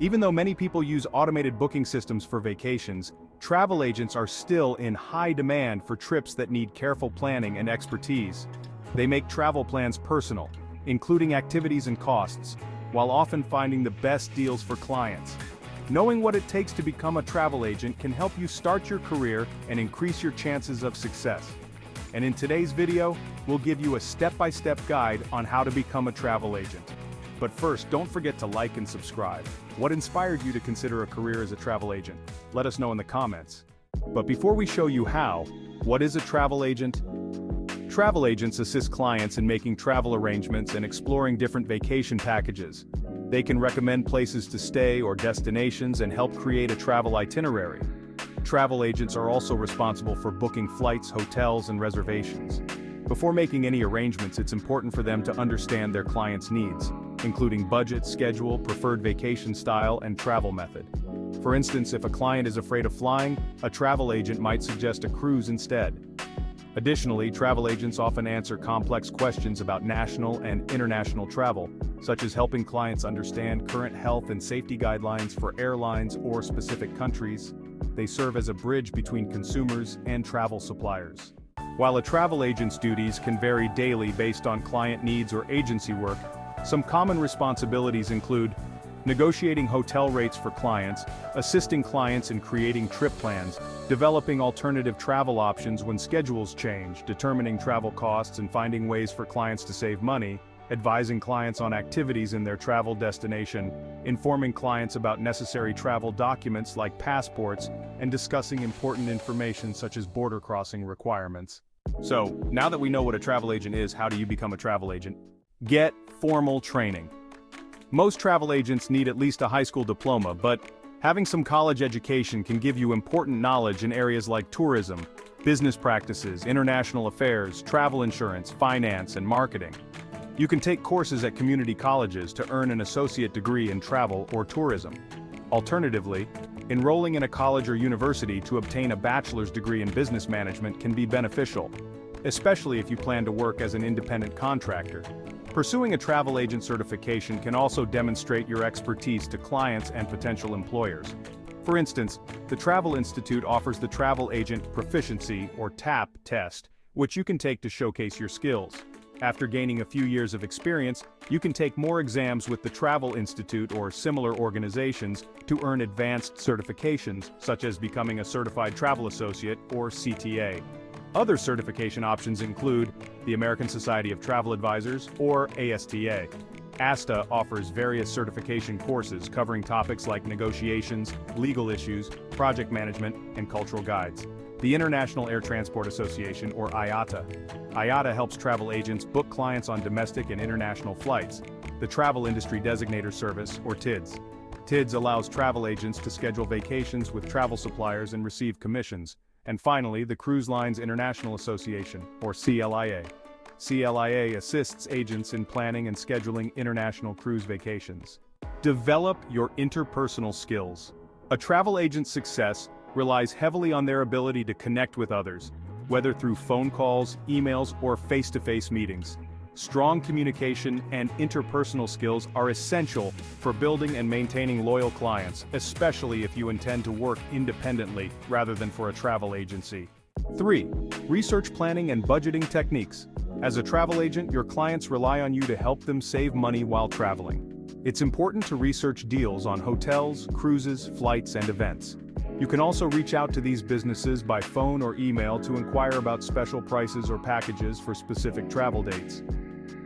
Even though many people use automated booking systems for vacations, travel agents are still in high demand for trips that need careful planning and expertise. They make travel plans personal, including activities and costs, while often finding the best deals for clients. Knowing what it takes to become a travel agent can help you start your career and increase your chances of success. And in today's video, we'll give you a step-by-step guide on how to become a travel agent. But first, don't forget to like and subscribe. What inspired you to consider a career as a travel agent? Let us know in the comments. But before we show you how, what is a travel agent? Travel agents assist clients in making travel arrangements and exploring different vacation packages. They can recommend places to stay or destinations and help create a travel itinerary. Travel agents are also responsible for booking flights, hotels, and reservations. Before making any arrangements, it's important for them to understand their clients' needs, including budget, schedule, preferred vacation style, and travel method. For instance, if a client is afraid of flying, a travel agent might suggest a cruise instead. Additionally, travel agents often answer complex questions about national and international travel, such as helping clients understand current health and safety guidelines for airlines or specific countries. They serve as a bridge between consumers and travel suppliers. While a travel agent's duties can vary daily based on client needs or agency work, some common responsibilities include negotiating hotel rates for clients, assisting clients in creating trip plans, developing alternative travel options when schedules change, determining travel costs and finding ways for clients to save money, advising clients on activities in their travel destination, informing clients about necessary travel documents like passports, and discussing important information such as border crossing requirements. So, now that we know what a travel agent is, how do you become a travel agent? Get formal training. Most travel agents need at least a high school diploma, but having some college education can give you important knowledge in areas like tourism, business practices, international affairs, travel insurance, finance, and marketing. You can take courses at community colleges to earn an associate degree in travel or tourism. Alternatively, enrolling in a college or university to obtain a bachelor's degree in business management can be beneficial, especially if you plan to work as an independent contractor. Pursuing a travel agent certification can also demonstrate your expertise to clients and potential employers. For instance, the Travel Institute offers the Travel Agent Proficiency or TAP test, which you can take to showcase your skills. After gaining a few years of experience, you can take more exams with the Travel Institute or similar organizations to earn advanced certifications, such as becoming a Certified Travel Associate or CTA. Other certification options include the American Society of Travel Advisors, or ASTA. ASTA offers various certification courses covering topics like negotiations, legal issues, project management, and cultural guides. The International Air Transport Association, or IATA. IATA helps travel agents book clients on domestic and international flights. The Travel Industry Designator Service, or TIDS. TIDS allows travel agents to schedule vacations with travel suppliers and receive commissions. And finally, the Cruise Lines International Association, or CLIA. CLIA assists agents in planning and scheduling international cruise vacations. Develop your interpersonal skills. A travel agent's success relies heavily on their ability to connect with others, whether through phone calls, emails, or face-to-face meetings. Strong communication and interpersonal skills are essential for building and maintaining loyal clients, especially if you intend to work independently rather than for a travel agency. 3. Research planning and budgeting techniques. As a travel agent, your clients rely on you to help them save money while traveling. It's important to research deals on hotels, cruises, flights, and events. You can also reach out to these businesses by phone or email to inquire about special prices or packages for specific travel dates.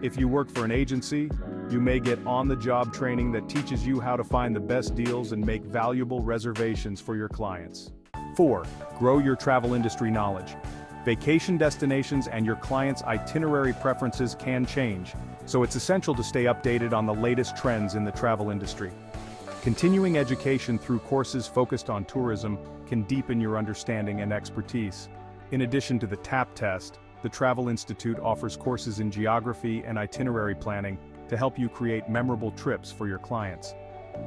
If you work for an agency, you may get on-the-job training that teaches you how to find the best deals and make valuable reservations for your clients. 4. Grow your travel industry knowledge. Vacation destinations and your clients' itinerary preferences can change, so it's essential to stay updated on the latest trends in the travel industry. Continuing education through courses focused on tourism can deepen your understanding and expertise. In addition to the TAP test, the Travel Institute offers courses in geography and itinerary planning to help you create memorable trips for your clients.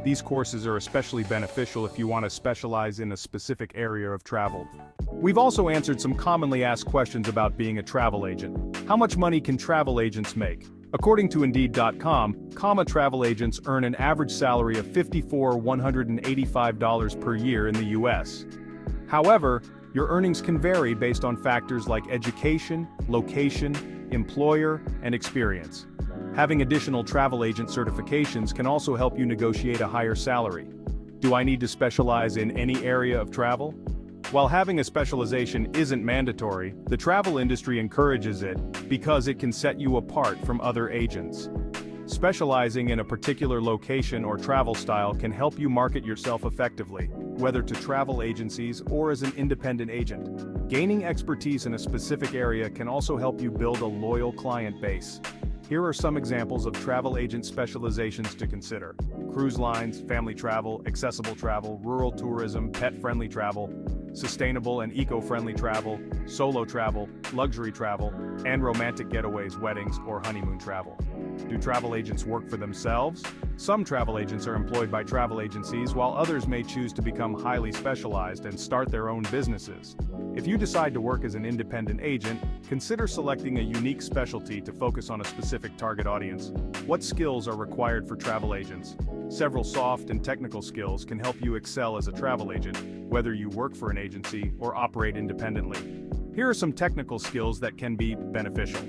These courses are especially beneficial if you want to specialize in a specific area of travel. We've also answered some commonly asked questions about being a travel agent. How much money can travel agents make? According to Indeed.com, travel agents earn an average salary of $54,185 per year in the US. However, your earnings can vary based on factors like education, location, employer, and experience. Having additional travel agent certifications can also help you negotiate a higher salary. Do I need to specialize in any area of travel? While having a specialization isn't mandatory, the travel industry encourages it because it can set you apart from other agents. Specializing in a particular location or travel style can help you market yourself effectively, whether to travel agencies or as an independent agent. Gaining expertise in a specific area can also help you build a loyal client base. Here are some examples of travel agent specializations to consider: cruise lines, family travel, accessible travel, rural tourism, pet-friendly travel, sustainable and eco-friendly travel, solo travel, luxury travel, and romantic getaways, weddings, or honeymoon travel. Do travel agents work for themselves? Some travel agents are employed by travel agencies, while others may choose to become highly specialized and start their own businesses. If you decide to work as an independent agent, consider selecting a unique specialty to focus on a specific target audience. What skills are required for travel agents? Several soft and technical skills can help you excel as a travel agent, whether you work for an agency or operate independently. Here are some technical skills that can be beneficial: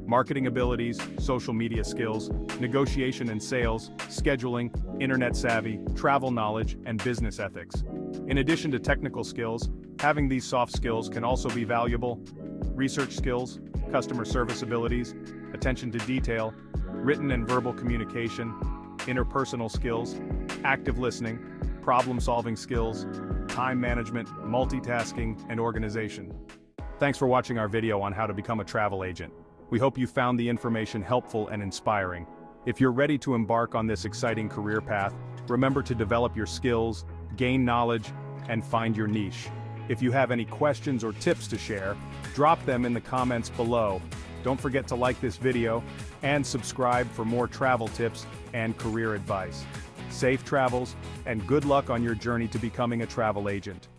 marketing abilities, social media skills, negotiation and sales, scheduling, internet savvy, travel knowledge, and business ethics. In addition to technical skills, having these soft skills can also be valuable: research skills, customer service abilities, attention to detail, written and verbal communication, interpersonal skills, active listening, problem-solving skills, time management, multitasking, and organization. Thanks for watching our video on how to become a travel agent. We hope you found the information helpful and inspiring. If you're ready to embark on this exciting career path, remember to develop your skills, gain knowledge, and find your niche. If you have any questions or tips to share, drop them in the comments below. Don't forget to like this video and subscribe for more travel tips and career advice. Safe travels, and good luck on your journey to becoming a travel agent.